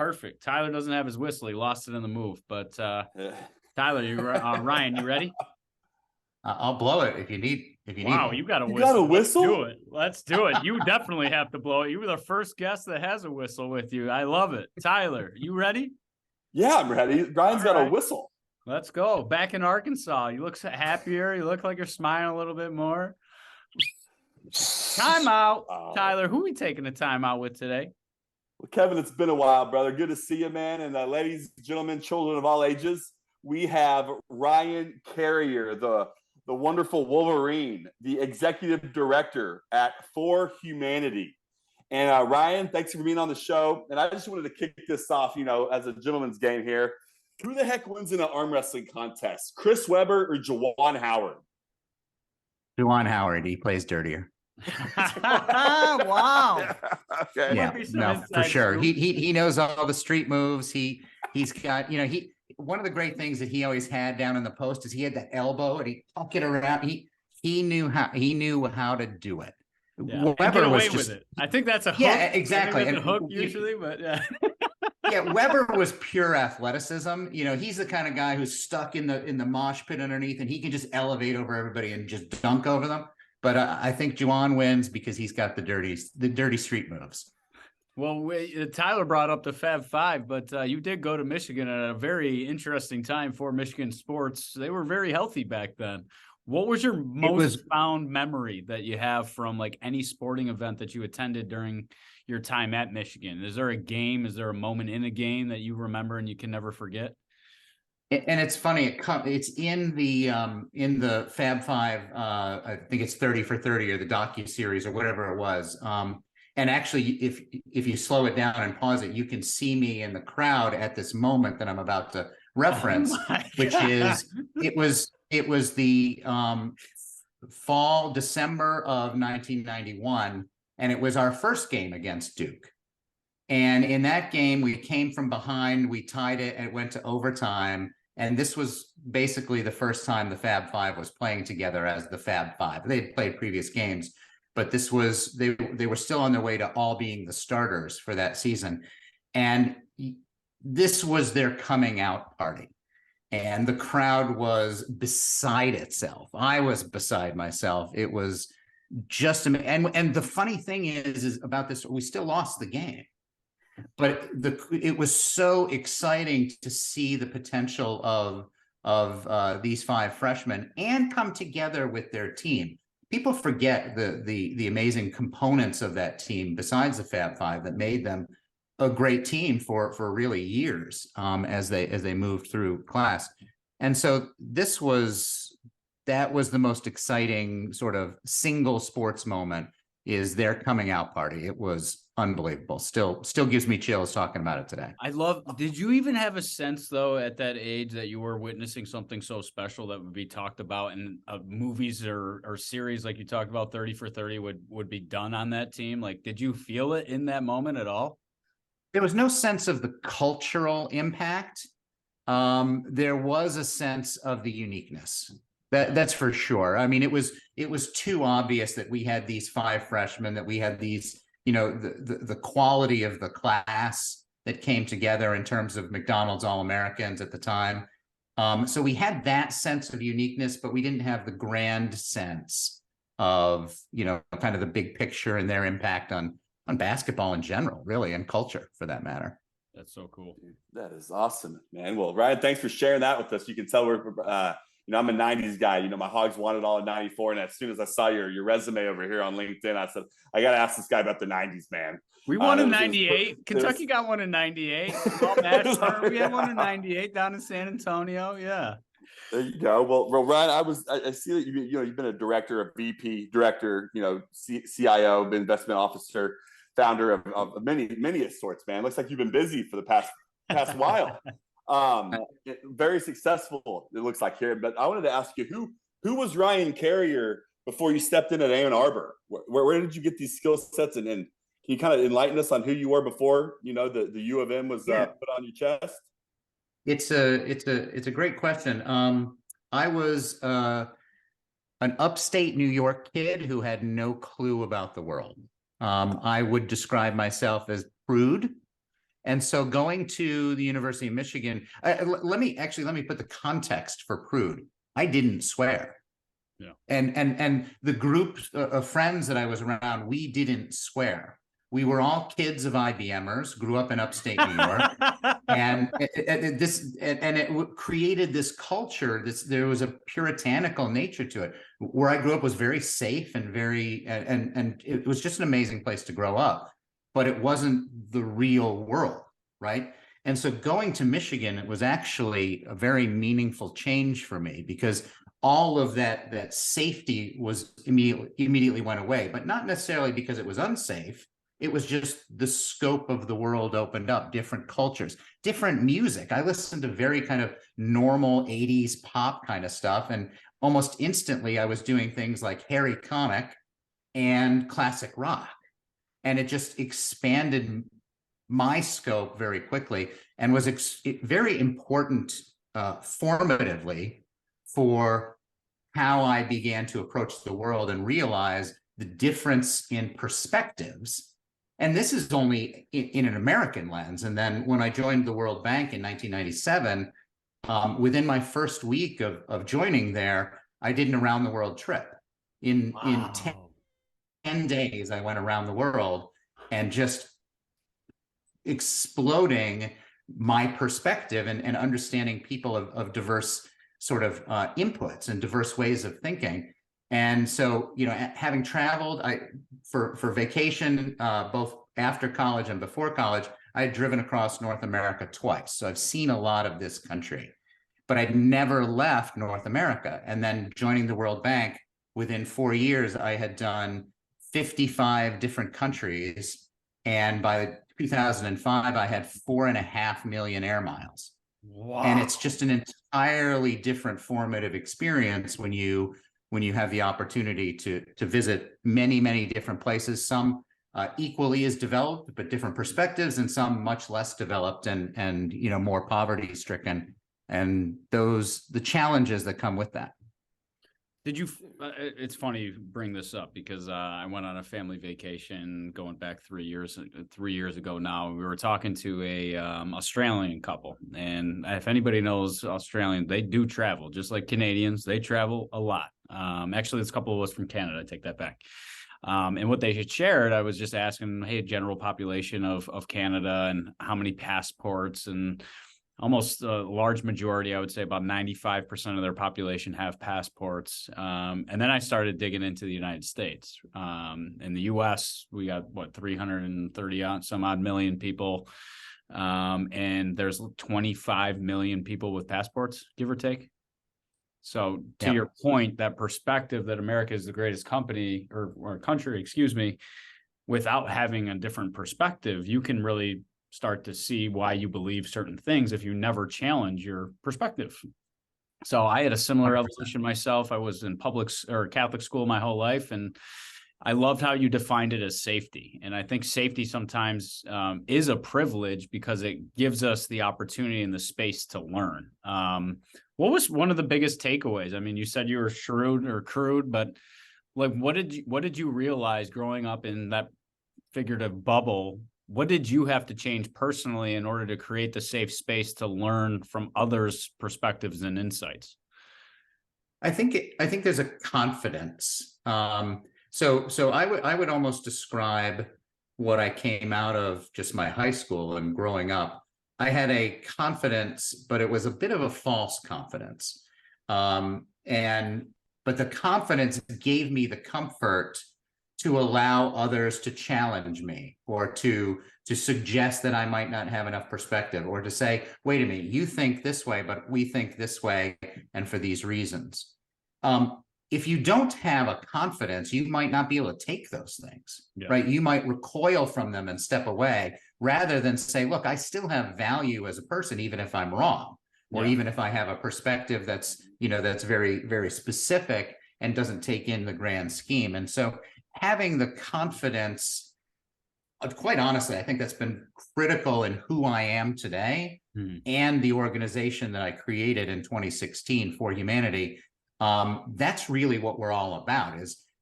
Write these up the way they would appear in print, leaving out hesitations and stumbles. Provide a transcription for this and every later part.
perfect. Tyler doesn't have his whistle. He lost it in the move. But Tyler, Ryan, you ready? I'll blow it if you need. Wow, need you got a whistle. Got a whistle? Let's do it. You definitely have to blow it. You were the first guest that has a whistle with you. I love it. Tyler, you ready? Yeah, I'm ready. Ryan's got a whistle. Let's go. Back in Arkansas. You look happier. You look like you're smiling a little bit more. Timeout. Tyler, who are we taking a timeout with today? Well, Kevin, it's been a while, brother. Good to see you, man. And ladies, gentlemen, children of all ages, we have Ryan Carrier, the wonderful Wolverine, the executive director at ForHumanity. And Ryan, thanks for being on the show. And I just wanted to kick this off, as a gentleman's game here. Who the heck wins in an arm wrestling contest? Chris Webber or Juwan Howard? Juwan Howard. He plays dirtier. Wow. Okay. Yeah, no, for sure. He knows all the street moves. He's got, one of the great things that he always had down in the post is he had that elbow and he tuck it around. He knew how to do it. Yeah, Weber was just, with it. I think that's a hook. Yeah, exactly. And a hook usually, but yeah. Yeah, Weber was pure athleticism. He's the kind of guy who's stuck in the mosh pit underneath, and he can just elevate over everybody and just dunk over them. But I think Juwan wins because he's got the dirty street moves. Well, Tyler brought up the Fab Five, but you did go to Michigan at a very interesting time for Michigan sports. They were very healthy back then. What was your most fond memory that you have from like any sporting event that you attended during your time at Michigan? Is there a game? Is there a moment in a game that you remember and you can never forget? And it's funny. It's in the Fab Five. I think it's 30 for 30 or the docuseries or whatever it was. And actually, if you slow it down and pause it, you can see me in the crowd at this moment that I'm about to reference, which is it was the fall December of 1991, and it was our first game against Duke. And in that game, we came from behind, we tied it, and it went to overtime. And this was basically the first time the Fab Five was playing together as the Fab Five. They had played previous games, but this was they were still on their way to all being the starters for that season. And this was their coming out party. And the crowd was beside itself. I was beside myself. It was just, and the funny thing is about this, we still lost the game, but it was so exciting to see the potential of these five freshmen and come together with their team. People forget the amazing components of that team besides the Fab Five that made them a great team for really years as they moved through class. And so that was the most exciting sort of single sports moment, is their coming out party. It was unbelievable. Still gives me chills talking about it today. Did you even have a sense though at that age that you were witnessing something so special that would be talked about in movies or series like you talked about 30 for 30 would be done on that team? Like, did you feel it in that moment at all? There was no sense of the cultural impact. There was a sense of the uniqueness. That's for sure. I mean, it was too obvious that we had these five freshmen, that we had these, the quality of the class that came together in terms of McDonald's All-Americans at the time. So we had that sense of uniqueness, but we didn't have the grand sense of, kind of the big picture and their impact on basketball in general, really, and culture for that matter. That's so cool. Dude, that is awesome, man. Well, Ryan, thanks for sharing that with us. You can tell we're, I'm a 90s guy. My Hogs won it all in 94. And as soon as I saw your resume over here on LinkedIn, I said, I got to ask this guy about the 90s, man. We won in 98. Kentucky got one in 98. We had one in 98 down in San Antonio. Yeah. There you go. Well, Ryan, I see that you've been a director, a VP director, CIO, investment officer, founder of many sorts, man. Looks like you've been busy for the past while. Very successful, it looks like here. But I wanted to ask you, who was Ryan Carrier before you stepped in at Ann Arbor? Where did you get these skill sets? And can you kind of enlighten us on who you were before, the U of M was put on your chest? It's a great question. I was an upstate New York kid who had no clue about the world. I would describe myself as prude And so going to the University of Michigan, let me put the context for crude. I didn't swear. Yeah. And the group of friends that I was around, we didn't swear. We were all kids of IBMers, grew up in upstate New York, and it created this culture. There was a puritanical nature to it. Where I grew up was very safe and and it was just an amazing place to grow up. But it wasn't the real world, right? And so going to Michigan, it was actually a very meaningful change for me, because all of that safety was immediately went away, but not necessarily because it was unsafe. It was just the scope of the world opened up, different cultures, different music. I listened to very kind of normal 80s pop kind of stuff. And almost instantly I was doing things like Harry Connick and classic rock. And it just expanded my scope very quickly, and was very important formatively for how I began to approach the world and realize the difference in perspectives. And this is only in an American lens. And then when I joined the World Bank in 1997, within my first week of joining there, I did an around the world trip. In 10 days, I went around the world and just exploding my perspective and understanding people of diverse sort of inputs and diverse ways of thinking. And so, having traveled, for vacation, both after college and before college, I had driven across North America twice. So I've seen a lot of this country, but I'd never left North America. And then joining the World Bank, within 4 years, I had done 55 different countries. And by 2005, I had 4.5 million air miles. Wow. And it's just an entirely different formative experience when you have the opportunity to visit many, many different places, some equally as developed, but different perspectives, and some much less developed and more poverty stricken, and the challenges that come with that. Did you, it's funny you bring this up, because I went on a family vacation going back 3 years ago now. We were talking to a Australian couple, and if anybody knows Australian, they do travel just like Canadians. They travel a lot. Actually, it's a couple of us from Canada. I take that back. And what they had shared, I was just asking, hey, general population of Canada and how many passports, and almost a large majority, I would say about 95% of their population have passports. And then I started digging into the United States. In the US, we got 330 some odd million people. And there's 25 million people with passports, give or take. So to your point, that perspective that America is the greatest company or country, excuse me, without having a different perspective, you can really start to see why you believe certain things if you never challenge your perspective. So I had a similar evolution myself. I was in public or Catholic school my whole life, and I loved how you defined it as safety. And I think safety sometimes is a privilege, because it gives us the opportunity and the space to learn. What was one of the biggest takeaways? I mean, you said you were shrewd or crude, but like, what did you realize growing up in that figurative bubble? What did you have to change personally in order to create the safe space to learn from others' perspectives and insights? I think there's a confidence. So I would almost describe what I came out of just my high school and growing up. I had a confidence, but it was a bit of a false confidence. But the confidence gave me the comfort to allow others to challenge me, or to suggest that I might not have enough perspective, or to say, wait a minute, you think this way, but we think this way, and for these reasons. If you don't have a confidence, you might not be able to take those things, right? You might recoil from them and step away, rather than say, look, I still have value as a person, even if I'm wrong, or even if I have a perspective that's very, very specific and doesn't take in the grand scheme. And so having the confidence, quite honestly, I think that's been critical in who I am today and the organization that I created in 2016 ForHumanity. That's really what we're all about,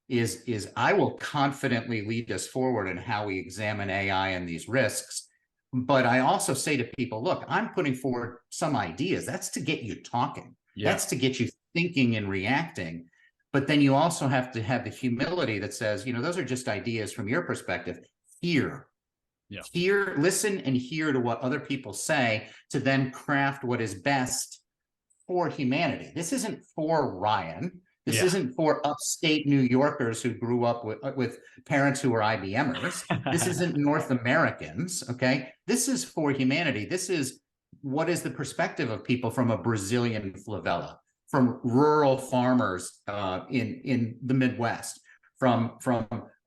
is I will confidently lead us forward in how we examine AI and these risks. But I also say to people, look, I'm putting forward some ideas. That's to get you talking. Yeah. That's to get you thinking and reacting. But then you also have to have the humility that says, those are just ideas from your perspective. Hear, listen and hear to what other people say to then craft what is best for humanity. This isn't for Ryan. This isn't for upstate New Yorkers who grew up with parents who were IBMers. This isn't North Americans, okay? This is for humanity. This is what is the perspective of people from a Brazilian favela, from rural farmers in the Midwest, from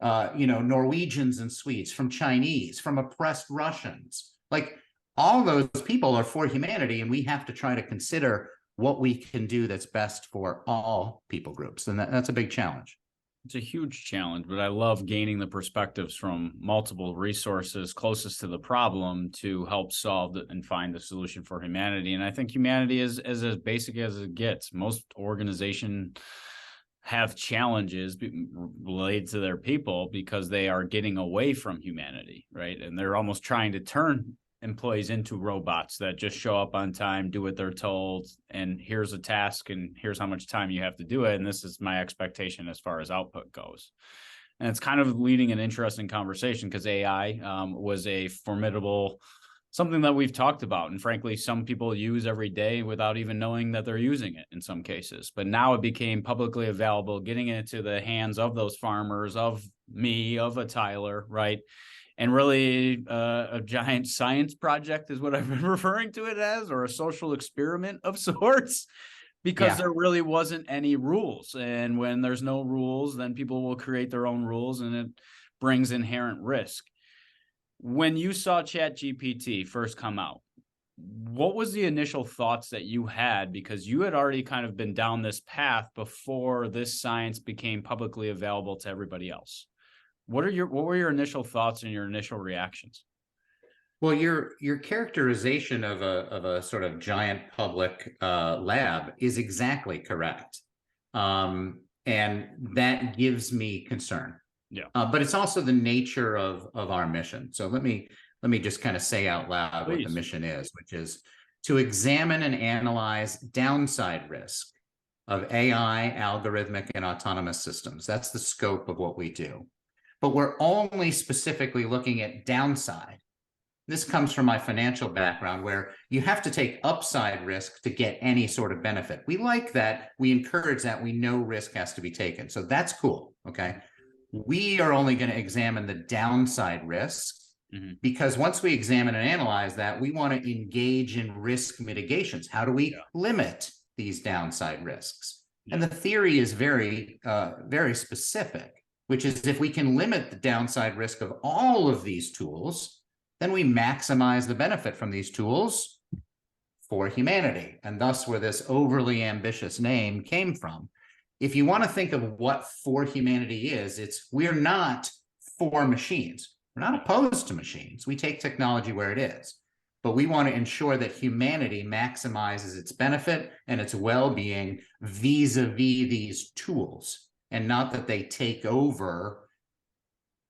Norwegians and Swedes, from Chinese, from oppressed Russians. Like, all those people are for humanity, and we have to try to consider what we can do that's best for all people groups. And that's a big challenge. It's a huge challenge, but I love gaining the perspectives from multiple resources closest to the problem to help solve and find the solution for humanity. And I think humanity is as basic as it gets. Most organizations have challenges related to their people because they are getting away from humanity, right? And they're almost trying to turn employees into robots that just show up on time, do what they're told, and here's a task and here's how much time you have to do it, and this is my expectation as far as output goes. And it's kind of leading an interesting conversation because AI was a formidable something that we've talked about, and frankly some people use every day without even knowing that they're using it in some cases. But now it became publicly available, getting into the hands of those farmers, of me, of a Tyler, right? And really a giant science project is what I've been referring to it as, or a social experiment of sorts, because there really wasn't any rules. And when there's no rules, then people will create their own rules, and it brings inherent risk. When you saw ChatGPT first come out, what was the initial thoughts that you had? Because you had already kind of been down this path before this science became publicly available to everybody else. What were your initial thoughts and your initial reactions? Well, your characterization of a sort of giant public lab is exactly correct, and that gives me concern. Yeah, but it's also the nature of our mission. So let me just kind of say out loud what the mission is, which is to examine and analyze downside risk of AI, algorithmic, and autonomous systems. That's the scope of what we do. But we're only specifically looking at downside. This comes from my financial background, where you have to take upside risk to get any sort of benefit. We like that. We encourage that. We know risk has to be taken. So that's cool. Okay. We are only going to examine the downside risk, because once we examine and analyze that, we want to engage in risk mitigations. How do we limit these downside risks? And the theory is very, very specific, which is if we can limit the downside risk of all of these tools, then we maximize the benefit from these tools for humanity. And thus where this overly ambitious name came from. If you want to think of what for humanity is, we're not for machines. We're not opposed to machines. We take technology where it is, but we want to ensure that humanity maximizes its benefit and its well-being vis-a-vis these tools, and not that they take over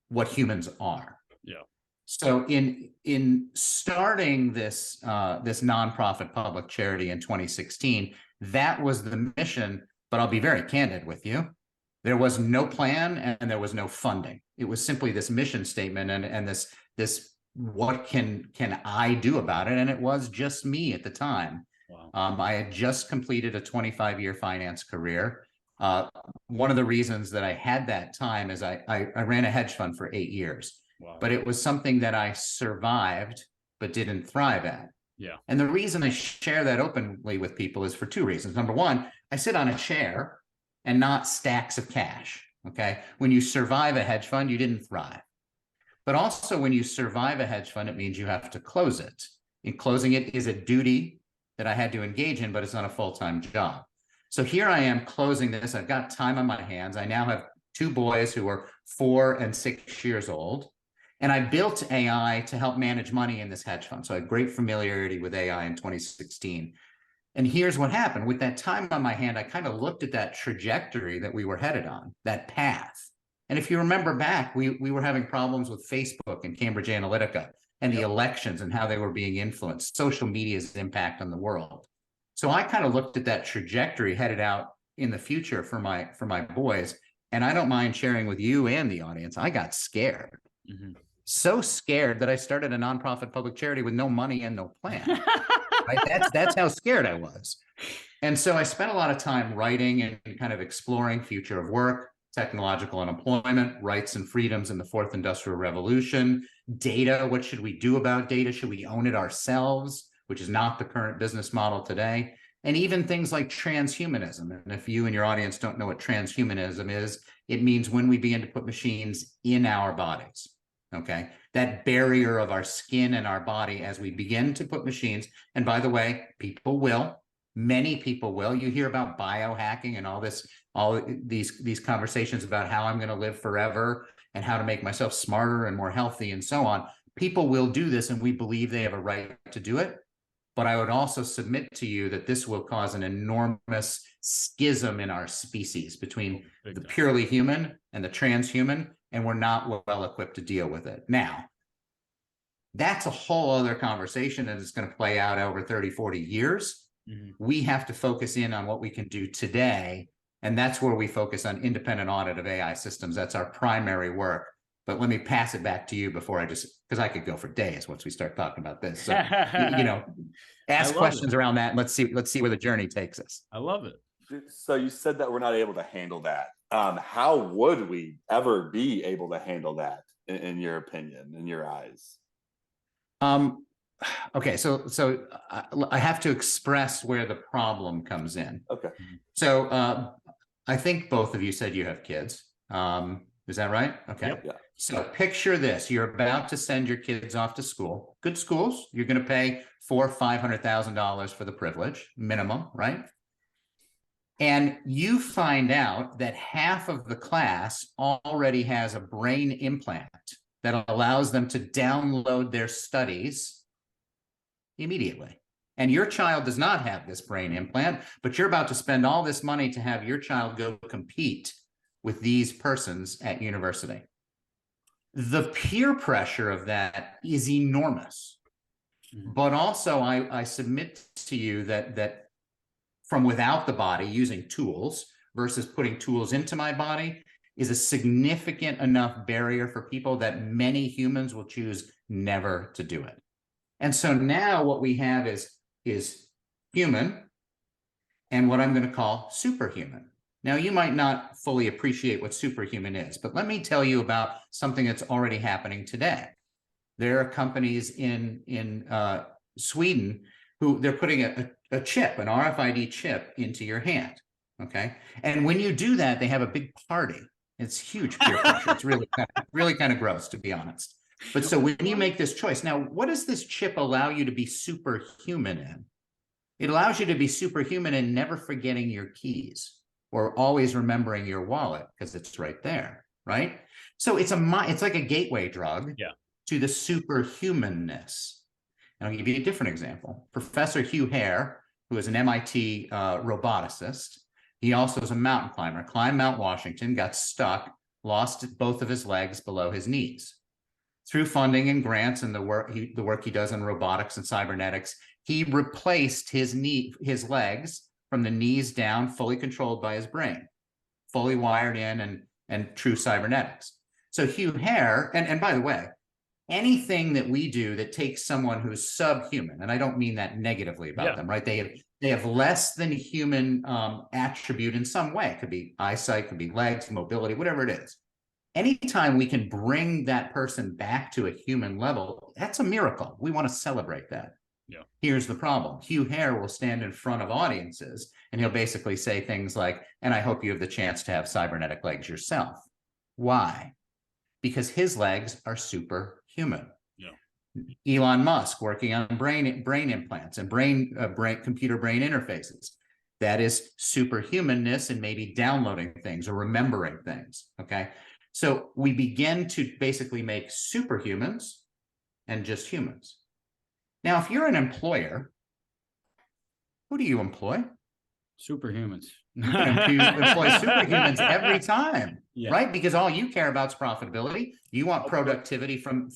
what humans are. Yeah. So in starting this this nonprofit public charity in 2016, that was the mission. But I'll be very candid with you. There was no plan and there was no funding. It was simply this mission statement and this what can I do about it? And it was just me at the time. Wow. I had just completed a 25-year finance career. One of the reasons that I had that time is I ran a hedge fund for 8 years. Wow. But it was something that I survived but didn't thrive at. Yeah. And the reason I share that openly with people is for two reasons. Number one, I sit on a chair and not stacks of cash. Okay. When you survive a hedge fund, you didn't thrive. But also when you survive a hedge fund, it means you have to close it. And closing it is a duty that I had to engage in, but it's not a full-time job. So here I am closing this. I've got time on my hands. I now have 2 boys who are 4 and 6 years old. And I built AI to help manage money in this hedge fund. So I had great familiarity with AI in 2016. And here's what happened. With that time on my hand, I kind of looked at that trajectory that we were headed on, that path. And if you remember back, we were having problems with Facebook and Cambridge Analytica. and the elections and how they were being influenced, social media's impact on the world. So I kind of looked at that trajectory headed out in the future for my boys. And I don't mind sharing with you and the audience, I got scared. So scared that I started a nonprofit public charity with no money and no plan. Right? That's how scared I was. And so I spent a lot of time writing and kind of exploring future of work, technological unemployment, rights and freedoms in the fourth industrial revolution, data. What should we do about data? Should we own it ourselves, which is not the current business model today? And even things like transhumanism. And if you and your audience don't know what transhumanism is, it means when we begin to put machines in our bodies. Okay, that barrier of our skin and our body as we begin to put machines. And by the way, people will, many people will. You hear about biohacking and all these conversations about how I'm going to live forever and how to make myself smarter and more healthy and so on. People will do this, and we believe they have a right to do it. But I would also submit to you that this will cause an enormous schism in our species between the purely human and the transhuman, and we're not well equipped to deal with it. Now, that's a whole other conversation, and it's going to play out over 30, 40 years. We have to focus in on what we can do today, and that's where we focus on independent audit of AI systems. That's our primary work. But let me pass it back to you before because I could go for days once we start talking about this. So, ask questions around that, and let's see where the journey takes us. I love it. So you said that we're not able to handle that. How would we ever be able to handle that, in your opinion, in your eyes? Okay, so I have to express where the problem comes in. Okay. So I think both of you said you have kids. Is that right? Okay. Yep. Yeah. So picture this: you're about to send your kids off to school. Good schools. You're going to pay $400,000 or $500,000 for the privilege, minimum, right? And you find out that half of the class already has a brain implant that allows them to download their studies immediately. And your child does not have this brain implant, but you're about to spend all this money to have your child go compete with these persons at university. The peer pressure of that is enormous. But also I submit to you that from without the body, using tools versus putting tools into my body, is a significant enough barrier for people that many humans will choose never to do it. And so now what we have is human and what I'm going to call superhuman. Now, you might not fully appreciate what superhuman is, but let me tell you about something that's already happening today. There are companies in Sweden who they're putting a chip, an RFID chip, into your hand. Okay, and when you do that, they have a big party. It's huge peer pressure. It's really kind of gross, to be honest. But so when you make this choice, now, what does this chip allow you to be superhuman in? It allows you to be superhuman in never forgetting your keys or always remembering your wallet because it's right there, right? So it's like a gateway drug to the superhumanness. And I'll give you a different example. Professor Hugh Hare, who is an MIT roboticist, he also is a mountain climber, climbed Mount Washington, got stuck, lost both of his legs below his knees. Through funding and grants and the work he does in robotics and cybernetics, he replaced his legs from the knees down, fully controlled by his brain, fully wired in and true cybernetics. So Hugh Hare, and by the way, anything that we do that takes someone who's subhuman, and I don't mean that negatively about them, right? They have less than human attribute in some way. It could be eyesight, could be legs, mobility, whatever it is. Anytime we can bring that person back to a human level, that's a miracle. We want to celebrate that. Yeah. Here's the problem. Hugh Hare will stand in front of audiences and he'll basically say things like, and I hope you have the chance to have cybernetic legs yourself. Why? Because his legs are superhuman. Yeah. Elon Musk working on brain implants and computer brain interfaces. That is superhumanness and maybe downloading things or remembering things. Okay. So we begin to basically make superhumans and just humans. Now, if you're an employer, who do you employ? Superhumans. to employ superhumans every time, Yeah. right? Because all you care about is profitability. You want productivity from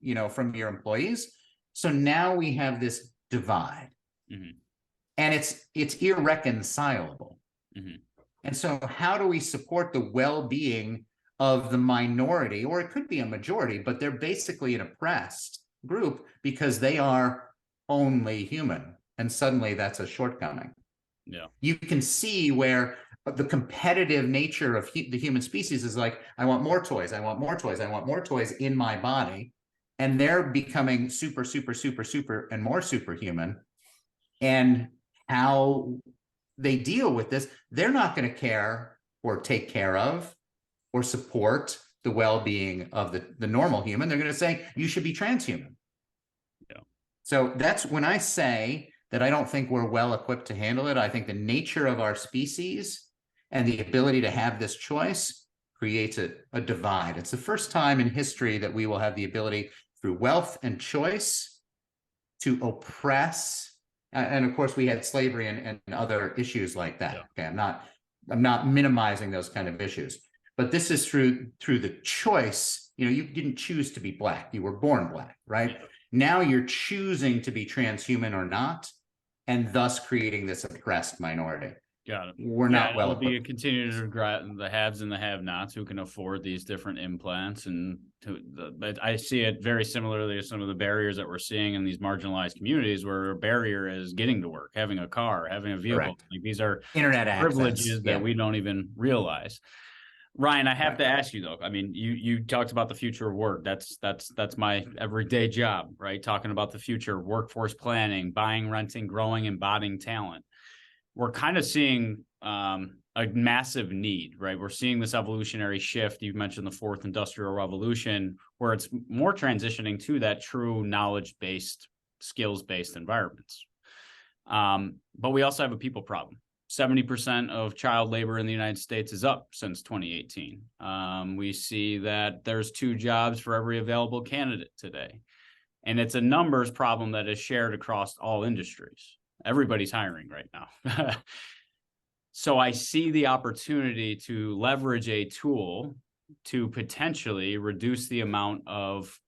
your employees. So now we have this divide, and it's irreconcilable. And so how do we support the well-being of the minority, or it could be a majority, but they're basically an oppressed group because they are only human, and suddenly that's a shortcoming. Yeah, you can see where the competitive nature of the human species is like, I want more toys, I want more toys, I want more toys in my body, and they're becoming super, super, super, super, and more superhuman. And how they deal with this, they're not going to care or take care of or support the well-being of the normal human. They're going to say, you should be transhuman. Yeah. So that's when I say that I don't think we're well equipped to handle it. I think the nature of our species and the ability to have this choice creates a divide. It's the first time in history that we will have the ability through wealth and choice to oppress. And of course, we had slavery and other issues like that. Yeah. Okay, I'm not minimizing those kind of issues, but this is through the choice. You didn't choose to be Black; you were born Black, right? Yeah. Now you're choosing to be transhuman or not, and thus creating this oppressed minority. Got it. We're not well equipped. equipped. Continue to regret the haves and the have-nots who can afford these different implants, but I see it very similarly to some of the barriers that we're seeing in these marginalized communities, where a barrier is getting to work, having a car, having a vehicle. Correct. Like, these are Internet privileges access, that we don't even realize. Ryan, I have to ask you though. I mean, you talked about the future of work. That's my everyday job, right? Talking about the future, workforce planning, buying, renting, growing, embodying talent. We're kind of seeing a massive need, right? We're seeing this evolutionary shift. You've mentioned the fourth industrial revolution, where it's more transitioning to that true knowledge-based, skills-based environments. But we also have a people problem. 70% of child labor in the United States is up since 2018. We see that there's 2 jobs for every available candidate today. And it's a numbers problem that is shared across all industries. Everybody's hiring right now. So I see the opportunity to leverage a tool to potentially reduce the amount of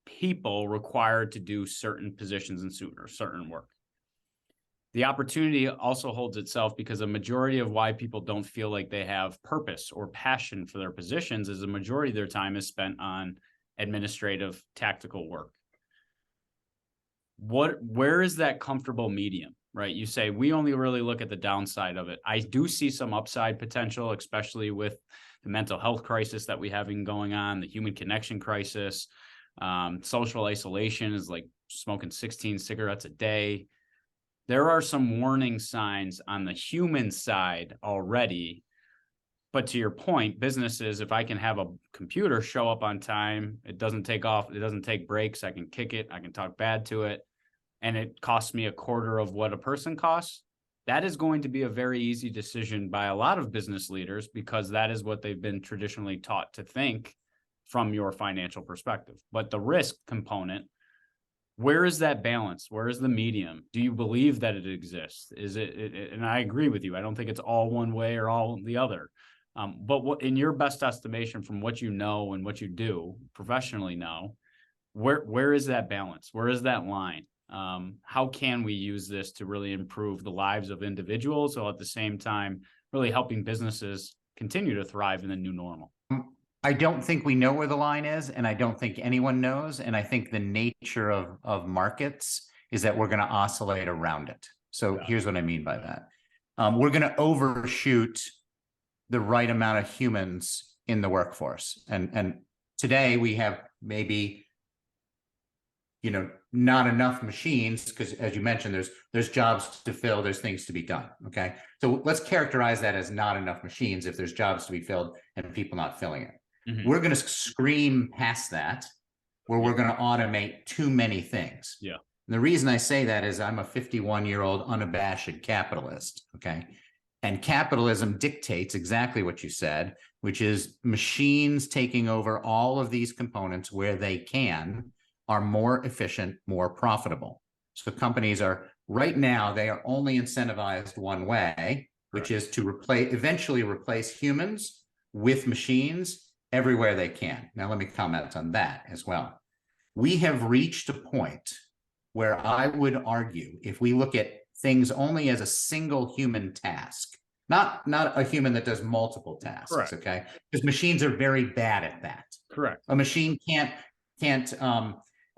people required to do certain positions and certain work. The opportunity also holds itself because a majority of why people don't feel like they have purpose or passion for their positions is a majority of their time is spent on administrative, tactical work. Where is that comfortable medium, right? You say we only really look at the downside of it. I do see some upside potential, especially with the mental health crisis that we have going on, the human connection crisis. Social isolation is like smoking 16 cigarettes a day. There are some warning signs on the human side already. But to your point, businesses, if I can have a computer show up on time, it doesn't take off, it doesn't take breaks, I can kick it, I can talk bad to it, and it costs me a quarter of what a person costs, that is going to be a very easy decision by a lot of business leaders, because that is what they've been traditionally taught to think from your financial perspective. But the risk component, where is that balance? Where is the medium? Do you believe that it exists? Is it and I agree with you. I don't think it's all one way or all the other. But what, in your best estimation, from what you know and what you do professionally now, where is that balance? Where is that line? How can we use this to really improve the lives of individuals, while at the same time really helping businesses continue to thrive in the new normal? I don't think we know where the line is, and I don't think anyone knows. And I think the nature of markets is that we're going to oscillate around it. So here's what I mean by that. We're going to overshoot the right amount of humans in the workforce. And today we have maybe, not enough machines, because as you mentioned, there's jobs to fill, there's things to be done. Okay. So let's characterize that as not enough machines if there's jobs to be filled and people not filling it. Mm-hmm. We're going to scream past that, where we're going to automate too many things. Yeah. And the reason I say that is I'm a 51-year-old unabashed capitalist. Okay. And capitalism dictates exactly what you said, which is machines taking over all of these components where they can are more efficient, more profitable. So companies are right now, they are only incentivized one way, which is to eventually replace humans with machines everywhere they can. Now, let me comment on that as well. We have reached a point where I would argue, if we look at things only as a single human task, not a human that does multiple tasks, Correct. okay? Because machines are very bad at that. Correct. A machine can't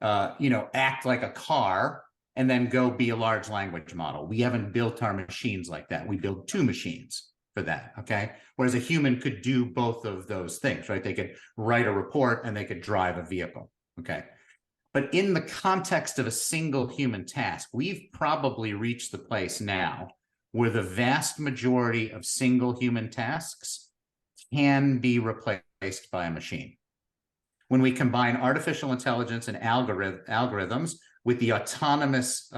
act like a car and then go be a large language model. We haven't built our machines like that. We build two machines for that, okay? Whereas a human could do both of those things, right? They could write a report and they could drive a vehicle, okay? But in the context of a single human task, we've probably reached the place now where the vast majority of single human tasks can be replaced by a machine. When we combine artificial intelligence and algorithms with the autonomous,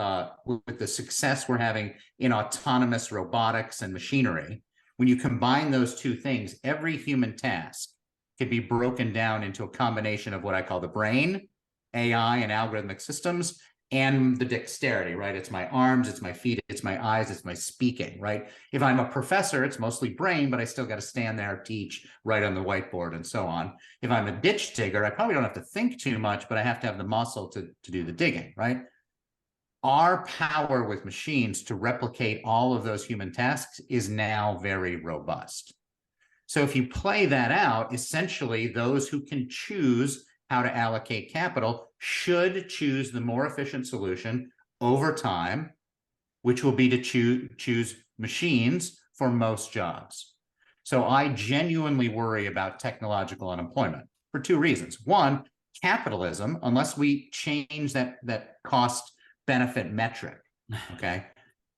with the success we're having in autonomous robotics and machinery, when you combine those two things, every human task can be broken down into a combination of what I call the brain, AI and algorithmic systems, and the dexterity, right? It's my arms, it's my feet, it's my eyes, it's my speaking, right? If I'm a professor, it's mostly brain, but I still got to stand there, teach, write on the whiteboard, and so on. If I'm a ditch digger, I probably don't have to think too much, but I have to have the muscle to do the digging, right? Our power with machines to replicate all of those human tasks is now very robust. So if you play that out, essentially those who can choose how to allocate capital should choose the more efficient solution over time, which will be to choose machines for most jobs. So I genuinely worry about technological unemployment for two reasons. One, capitalism, unless we change that cost benefit metric, okay?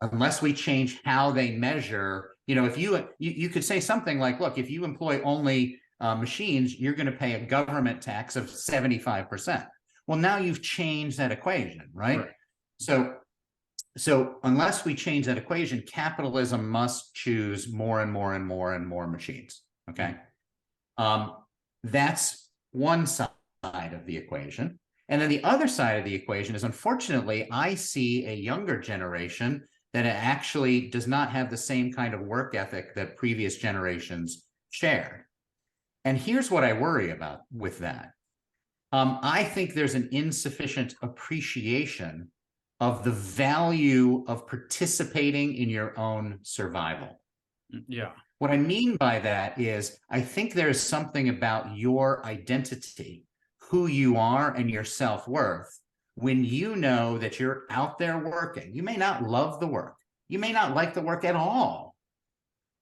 Unless we change how they measure, if you could say something like, look, if you employ only machines, you're going to pay a government tax of 75%. Well, now you've changed that equation, right? So unless we change that equation, capitalism must choose more and more and more and more machines, okay? That's one side of the equation. And then the other side of the equation is, unfortunately, I see a younger generation that actually does not have the same kind of work ethic that previous generations shared. And here's what I worry about with that. I think there's an insufficient appreciation of the value of participating in your own survival. Yeah. What I mean by that is, I think there's something about your identity, who you are, and your self-worth when you know that you're out there working. You may not love the work. You may not like the work at all.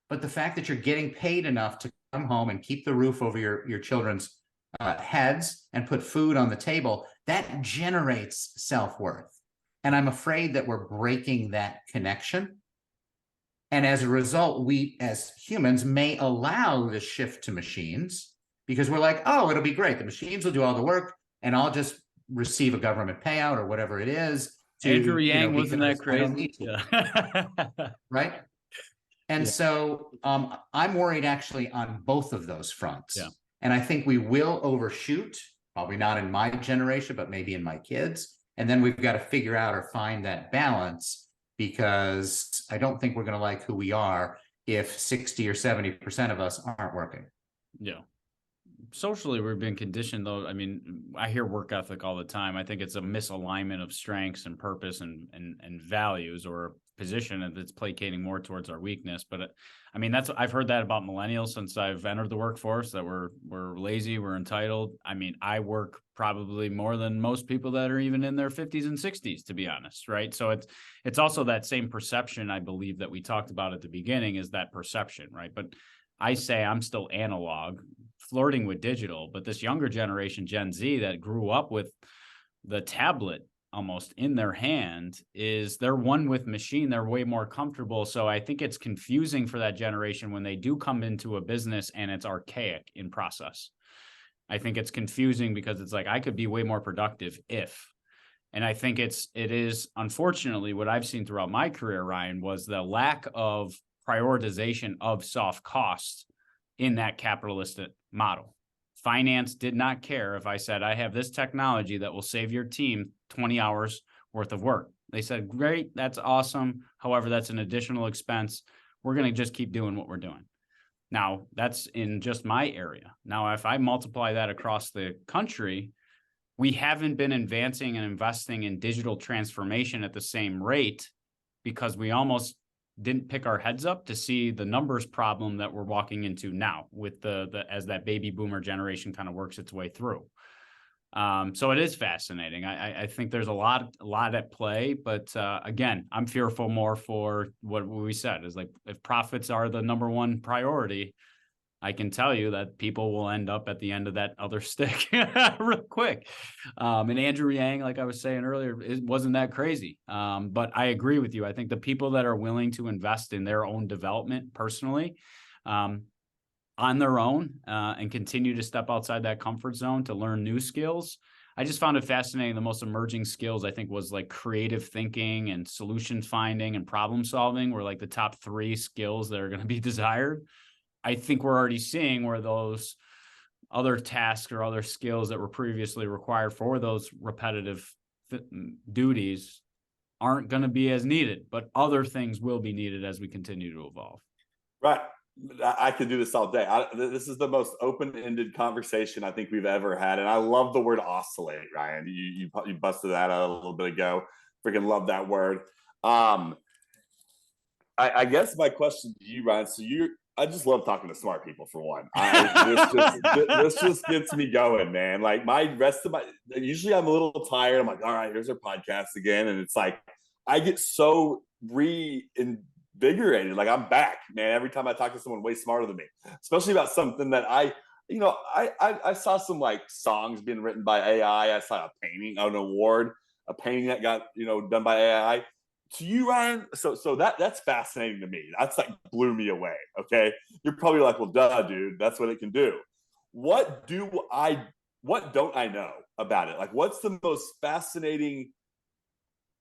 But the fact that you're getting paid enough to come home and keep the roof over your children's heads and put food on the table, that generates self-worth. And I'm afraid that we're breaking that connection. And as a result, we as humans may allow the shift to machines because we're like, oh, it'll be great. The machines will do all the work and I'll just receive a government payout or whatever it is. Andrew Yang wasn't that crazy? I don't need to. Yeah. Right? And so I'm worried actually on both of those fronts. Yeah. And I think we will overshoot, probably not in my generation, but maybe in my kids. And then we've got to figure out or find that balance, because I don't think we're going to like who we are if 60 or 70% of us aren't working. Yeah. Socially, we've been conditioned, though. I mean, I hear work ethic all the time. I think it's a misalignment of strengths and purpose and values, or a position that's placating more towards our weakness. But I mean, I've heard that about millennials since I've entered the workforce, that we're lazy, we're entitled. I mean, I work probably more than most people that are even in their 50s and 60s, to be honest, right? So it's also that same perception, I believe, that we talked about at the beginning, is that perception, right? But I say I'm still analog, flirting with digital, but this younger generation, Gen Z, that grew up with the tablet almost in their hand, they're one with machine. They're way more comfortable. So I think it's confusing for that generation when they do come into a business and it's archaic in process. I think it's confusing because it's like, I could be way more productive if. And I think it is, unfortunately, what I've seen throughout my career, Ryan, was the lack of prioritization of soft costs in that capitalistic model. Finance did not care if I said, I have this technology that will save your team 20 hours worth of work. They said, great, that's awesome. However, that's an additional expense. we're going to just keep doing what we're doing. Now, that's in just my area. Now, if I multiply that across the country, we haven't been advancing and investing in digital transformation at the same rate because we almost didn't pick our heads up to see the numbers problem that we're walking into now with the as that baby boomer generation kind of works its way through. So it is fascinating. I think there's a lot at play, but again, I'm fearful more for what we said is like, if profits are the number one priority, I can tell you that people will end up at the end of that other stick real quick. And Andrew Yang, like I was saying earlier, it wasn't that crazy. But I agree with you. I think the people that are willing to invest in their own development personally, on their own, and continue to step outside that comfort zone to learn new skills. I just found it fascinating. The most emerging skills, I think, was like creative thinking and solution finding and problem solving were like the top 3 skills that are going to be desired. I think we're already seeing where those other tasks or other skills that were previously required for those repetitive duties aren't going to be as needed, but other things will be needed as we continue to evolve. Right. I could do this all day. This is the most open-ended conversation I think we've ever had, and I love the word oscillate, Ryan. You busted that out a little bit ago. Freaking love that word. I guess my question to you, Ryan. So I just love talking to smart people for one. This just gets me going, man. Like usually I'm a little tired. I'm like, all right, here's our podcast again, and it's like I get so reinvigorated. Like I'm back, man. Every time I talk to someone way smarter than me, especially about something that I saw some like songs being written by AI. I saw a painting, an award, a painting that got done by AI. To you, Ryan, so that's fascinating to me. That's like blew me away. Okay, you're probably like, well, duh, dude, that's what it can do. What don't I know about it? Like, what's the most fascinating,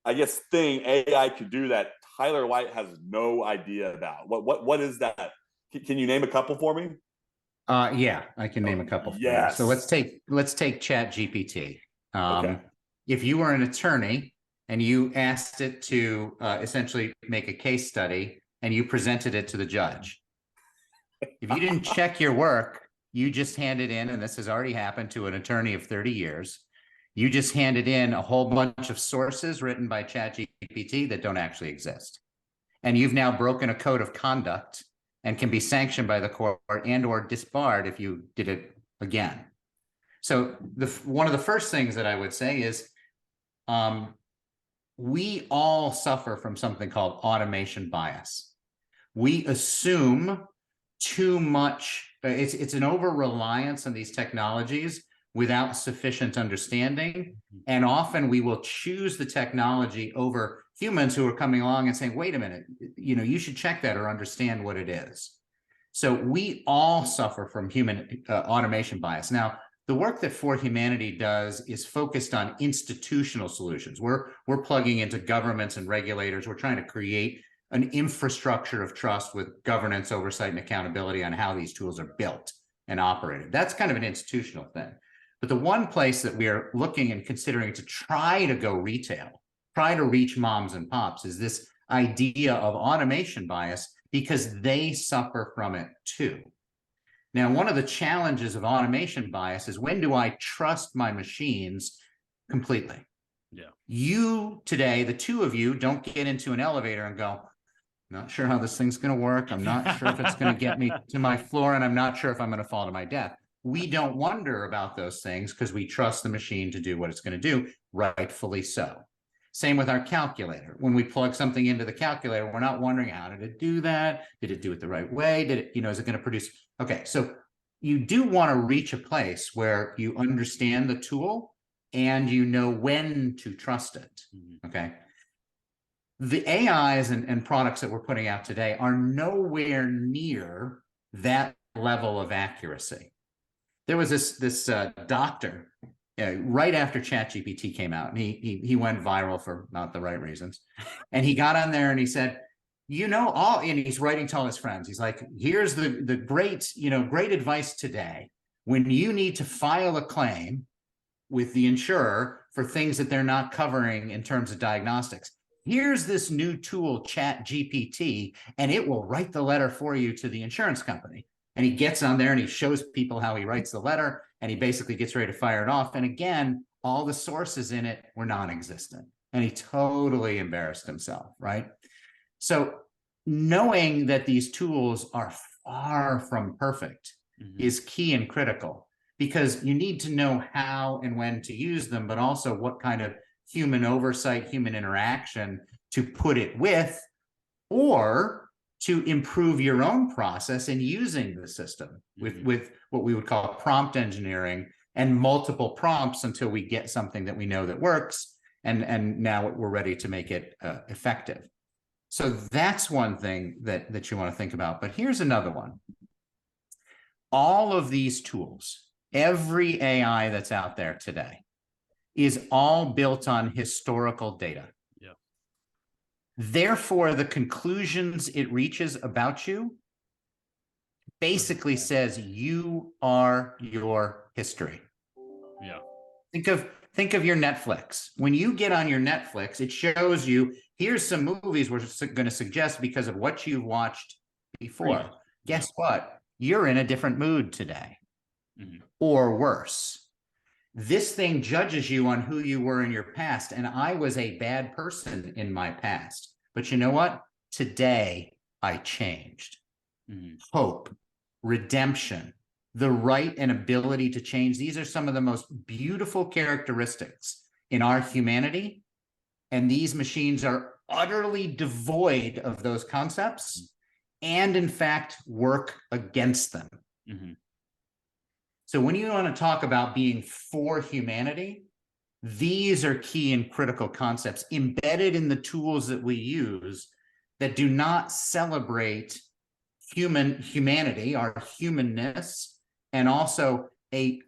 I guess, thing AI could do that Tyler White has no idea about? What is that? Can you name a couple for me? Yeah, I can name a couple. Yes. So let's take ChatGPT. Okay. If you were an attorney and you asked it to essentially make a case study and you presented it to the judge, if you didn't check your work, you just handed in, and this has already happened to an attorney of 30 years, you just handed in a whole bunch of sources written by ChatGPT that don't actually exist. And you've now broken a code of conduct and can be sanctioned by the court and or disbarred if you did it again. So one of the first things that I would say is we all suffer from something called automation bias. We assume too much. It's an over-reliance on these technologies without sufficient understanding. And often we will choose the technology over humans who are coming along and saying, wait a minute, you should check that or understand what it is. So we all suffer from human automation bias. Now, the work that ForHumanity does is focused on institutional solutions. We're plugging into governments and regulators. We're trying to create an infrastructure of trust with governance, oversight, and accountability on how these tools are built and operated. That's kind of an institutional thing. But the one place that we are looking and considering to try to go retail, try to reach moms and pops, is this idea of automation bias, because they suffer from it too. Now, one of the challenges of automation bias is, when do I trust my machines completely? Yeah. You today, the two of you, don't get into an elevator and go, not sure how this thing's going to work. I'm not sure if it's going to get me to my floor, and I'm not sure if I'm going to fall to my death. We don't wonder about those things because we trust the machine to do what it's going to do, rightfully so. Same with our calculator. When we plug something into the calculator, we're not wondering, how did it do that? Did it do it the right way? Did it, is it going to produce? Okay, so you do want to reach a place where you understand the tool and you know when to trust it. Okay. The AIs and products that we're putting out today are nowhere near that level of accuracy. There was this doctor right after ChatGPT came out, and he went viral for not the right reasons. And he got on there and he said, and he's writing to all his friends. He's like, here's the great advice today. When you need to file a claim with the insurer for things that they're not covering in terms of diagnostics, here's this new tool, ChatGPT, and it will write the letter for you to the insurance company. And he gets on there and he shows people how he writes the letter, and he basically gets ready to fire it off. And again, all the sources in it were non-existent, and he totally embarrassed himself, right? So knowing that these tools are far from perfect is key and critical, because you need to know how and when to use them, but also what kind of human oversight, human interaction to put it with, or to improve your own process in using the system with what we would call prompt engineering, and multiple prompts until we get something that we know that works, and now we're ready to make it effective. So that's one thing that you want to think about. But here's another one. All of these tools, every AI that's out there today, is all built on historical data. Yeah. Therefore, the conclusions it reaches about you basically says you are your history. Yeah. Think of your Netflix. When you get on your Netflix, it shows you, here's some movies we're going to suggest because of what you've watched before. Yeah. Guess what? You're in a different mood today, or worse. This thing judges you on who you were in your past. And I was a bad person in my past. But you know what? Today, I changed. Hope, redemption, the right and ability to change. These are some of the most beautiful characteristics in our humanity. And these machines are utterly devoid of those concepts, and in fact, work against them. So when you want to talk about being for humanity, these are key and critical concepts embedded in the tools that we use that do not celebrate humanity, our humanness, and also a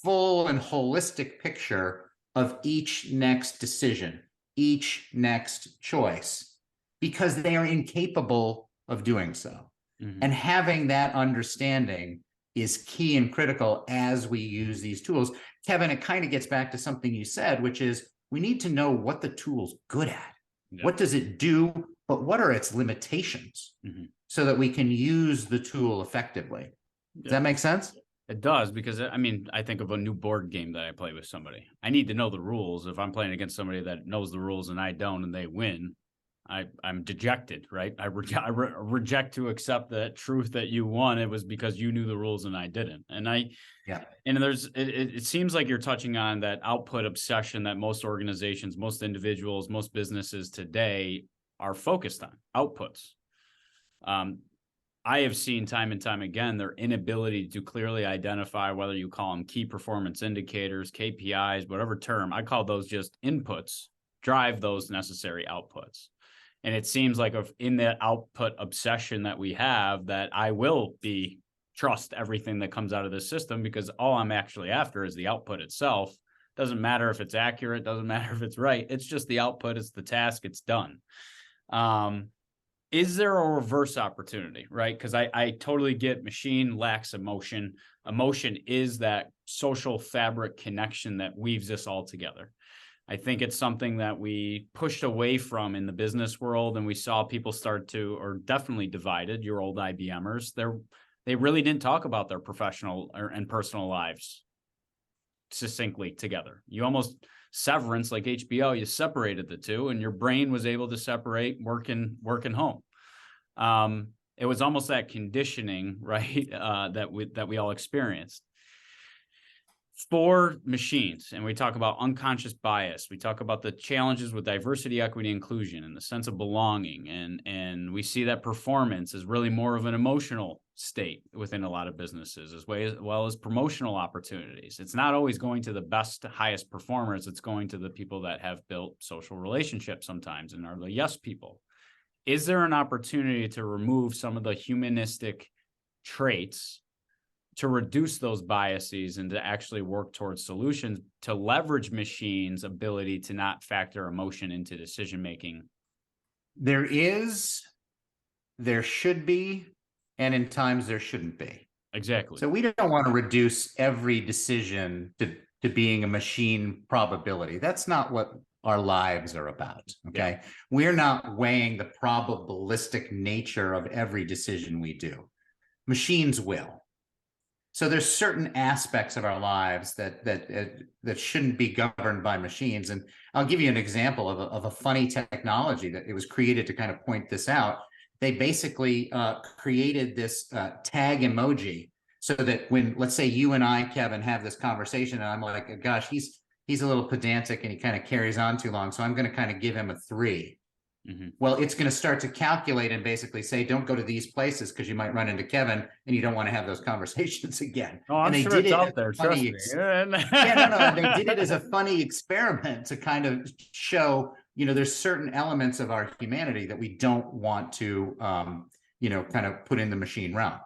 full and holistic picture of each next decision, each next choice, because they are incapable of doing so. And having that understanding is key and critical as we use these tools. Kevin, it kind of gets back to something you said, which is we need to know what the tool's good at. Yeah. What does it do, but what are its limitations, so that we can use the tool effectively. Does that make sense? It does, because I mean, I think of a new board game that I play with somebody. I need to know the rules. If I'm playing against somebody that knows the rules and I don't, and they win, I'm dejected, right? I reject to accept that truth that you won. It was because you knew the rules and I didn't. And it seems like you're touching on that output obsession that most organizations, most individuals, most businesses today are focused on, outputs. I have seen time and time again their inability to clearly identify, whether you call them key performance indicators, KPIs, whatever term, I call those just inputs, drive those necessary outputs. And it seems like in that output obsession that we have, that I will trust everything that comes out of this system, because all I'm actually after is the output itself. Doesn't matter if it's accurate, doesn't matter if it's right. It's just the output, it's the task, it's done. Is there a reverse opportunity, right? Because I totally get machine lacks emotion. Emotion is that social fabric connection that weaves us all together. I think it's something that we pushed away from in the business world, and we saw people start to, or definitely divided, your old IBMers. They really didn't talk about their professional and personal lives succinctly together. You almost severance, like HBO, you separated the two, and your brain was able to separate work and home. It was almost that conditioning, right? that we all experienced. For machines, and we talk about unconscious bias, we talk about the challenges with diversity, equity, inclusion, and the sense of belonging, and we see that performance is really more of an emotional state within a lot of businesses, as well as promotional opportunities. It's not always going to the best, highest performers. It's going to the people that have built social relationships sometimes and are the yes people. Is there an opportunity to remove some of the humanistic traits, to reduce those biases, and to actually work towards solutions to leverage machines' ability to not factor emotion into decision-making? There should be, and in times there shouldn't be. Exactly. So we don't want to reduce every decision to being a machine probability. That's not what our lives are about. Okay. We're not weighing the probabilistic nature of every decision we do. Machines will. So there's certain aspects of our lives that shouldn't be governed by machines. And I'll give you an example of a funny technology that it was created to kind of point this out. They basically created this tag emoji so that when, let's say you and I, Kevin, have this conversation and I'm like, gosh, he's a little pedantic and he kind of carries on too long, so I'm going to kind of give him a 3. Well, it's going to start to calculate and basically say, don't go to these places because you might run into Kevin and you don't want to have those conversations again. Oh, I'm and sure it's out there. Trust me. No. They did it as a funny experiment to kind of show, there's certain elements of our humanity that we don't want to, kind of put in the machine realm.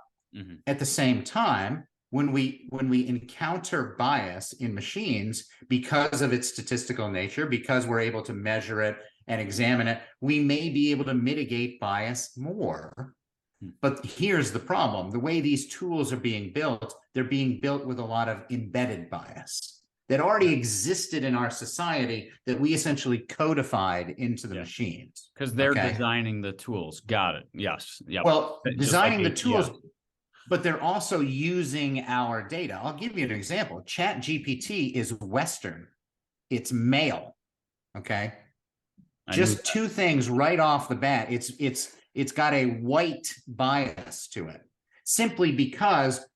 At the same time, when we encounter bias in machines, because of its statistical nature, because we're able to measure it and examine it, we may be able to mitigate bias more. But here's the problem. The way these tools are being built, they're being built with a lot of embedded bias that already existed in our society that we essentially codified into the machines. Because they're designing the tools. Got it. Yes. Yep. Well, designing the tools, but they're also using our data. I'll give you an example. ChatGPT is Western. It's male. Okay. Just 2 things right off the bat. It's got a white bias to it, simply because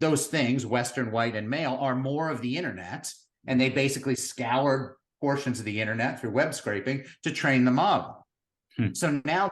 those things, Western, white, and male, are more of the internet, and they basically scoured portions of the internet through web scraping to train the model. So now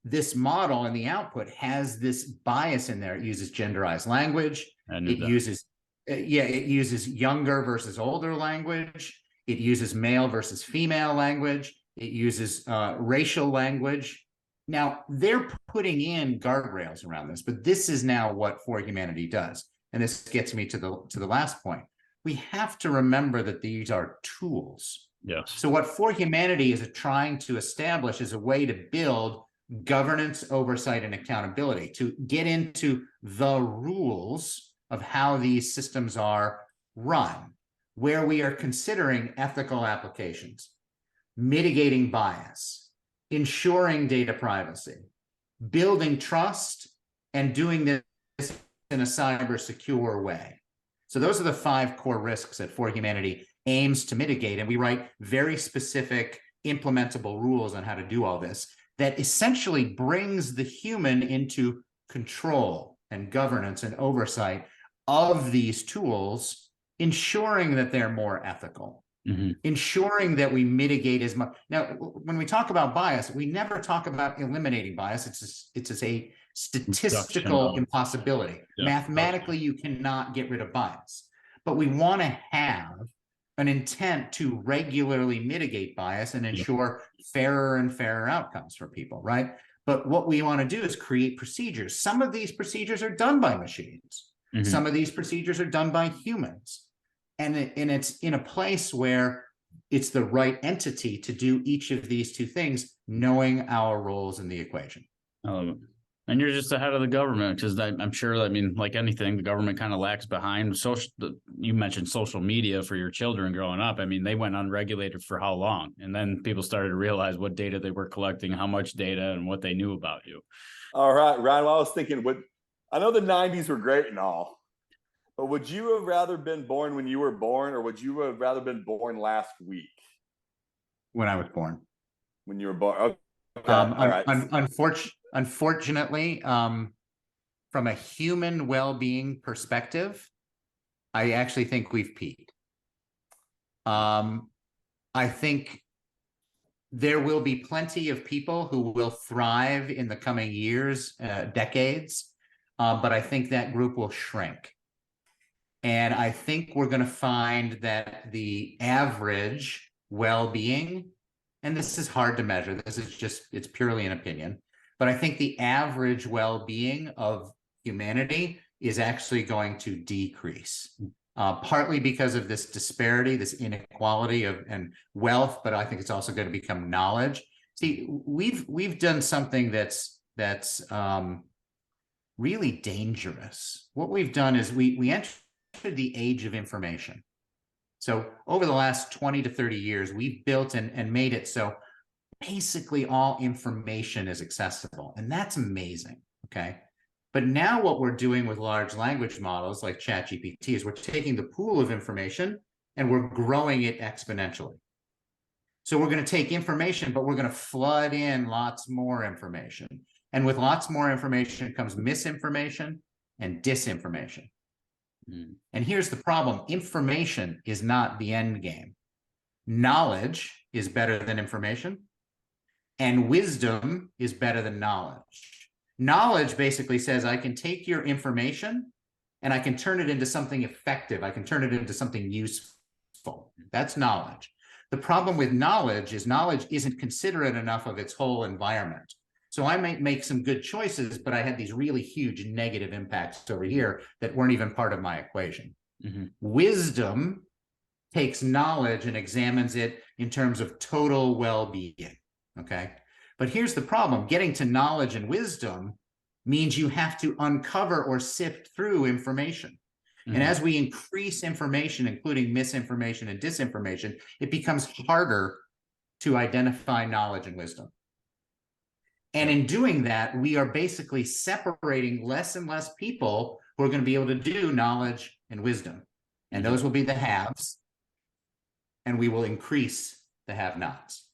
this model and the output has this bias in there. It uses genderized language. It uses younger versus older language. It uses male versus female language. It uses racial language. Now, they're putting in guardrails around this, but this is now what ForHumanity does. And this gets me to the last point. We have to remember that these are tools. Yes. So what ForHumanity is trying to establish is a way to build governance, oversight, and accountability, to get into the rules of how these systems are run, where we are considering ethical applications, mitigating bias, ensuring data privacy, building trust, and doing this in a cyber secure way. So those are the 5 core risks that ForHumanity aims to mitigate. And we write very specific implementable rules on how to do all this that essentially brings the human into control and governance and oversight of these tools, ensuring that they're more ethical. Ensuring that we mitigate as much. Now, when we talk about bias, we never talk about eliminating bias. It's a statistical impossibility. Mathematically, you cannot get rid of bias. But we want to have an intent to regularly mitigate bias and ensure fairer and fairer outcomes for people, right? But what we want to do is create procedures. Some of these procedures are done by machines. Some of these procedures are done by humans. And it's in a place where it's the right entity to do each of these 2 things, knowing our roles in the equation. And you're just ahead of the government, because I'm sure, like anything, the government kind of lags behind. You mentioned social media for your children growing up. They went unregulated for how long? And then people started to realize what data they were collecting, how much data, and what they knew about you. All right, Ryan, well, I was thinking, I know the 90s were great and all, but would you have rather been born when you were born, or would you have rather been born last week? When I was born. When you were born. Okay. All right. Unfortunately, from a human well-being perspective, I actually think we've peaked. I think there will be plenty of people who will thrive in the coming years, decades, but I think that group will shrink. And I think we're going to find that the average well-being, and this is hard to measure, it's purely an opinion, but I think the average well-being of humanity is actually going to decrease, partly because of this disparity, this inequality and wealth, but I think it's also going to become knowledge. See, we've done something that's really dangerous. What we've done is we entered the age of information. So over the last 20 to 30 years, we've built and made it so basically all information is accessible. And that's amazing. Okay. But now what we're doing with large language models like ChatGPT is we're taking the pool of information and we're growing it exponentially. So we're going to take information, but we're going to flood in lots more information. And with lots more information comes misinformation and disinformation. And here's the problem. Information is not the end game. Knowledge is better than information, and wisdom is better than knowledge. Knowledge basically says I can take your information and I can turn it into something effective. I can turn it into something useful. That's knowledge. The problem with knowledge is knowledge isn't considerate enough of its whole environment. So I might make some good choices, but I had these really huge negative impacts over here that weren't even part of my equation. Wisdom takes knowledge and examines it in terms of total well-being, okay? But here's the problem. Getting to knowledge and wisdom means you have to uncover or sift through information. And as we increase information, including misinformation and disinformation, it becomes harder to identify knowledge and wisdom. And in doing that, we are basically separating less and less people who are going to be able to do knowledge and wisdom. And those will be the haves, and we will increase the have-nots.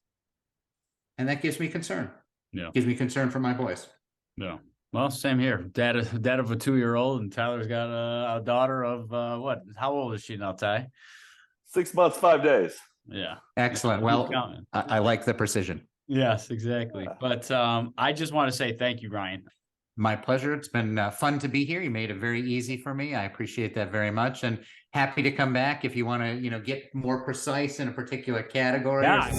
And that gives me concern. Yeah. Gives me concern for my boys. Yeah. Well, same here. Dad of a 2-year-old, and Tyler's got a daughter of what? How old is she now, Ty? 6 months, 5 days. Yeah. Excellent. Well, I like the precision. Yes, exactly. But I just want to say thank you, Ryan. My pleasure. It's been fun to be here. You made it very easy for me. I appreciate that very much, and happy to come back if you want to, get more precise in a particular category. Yeah.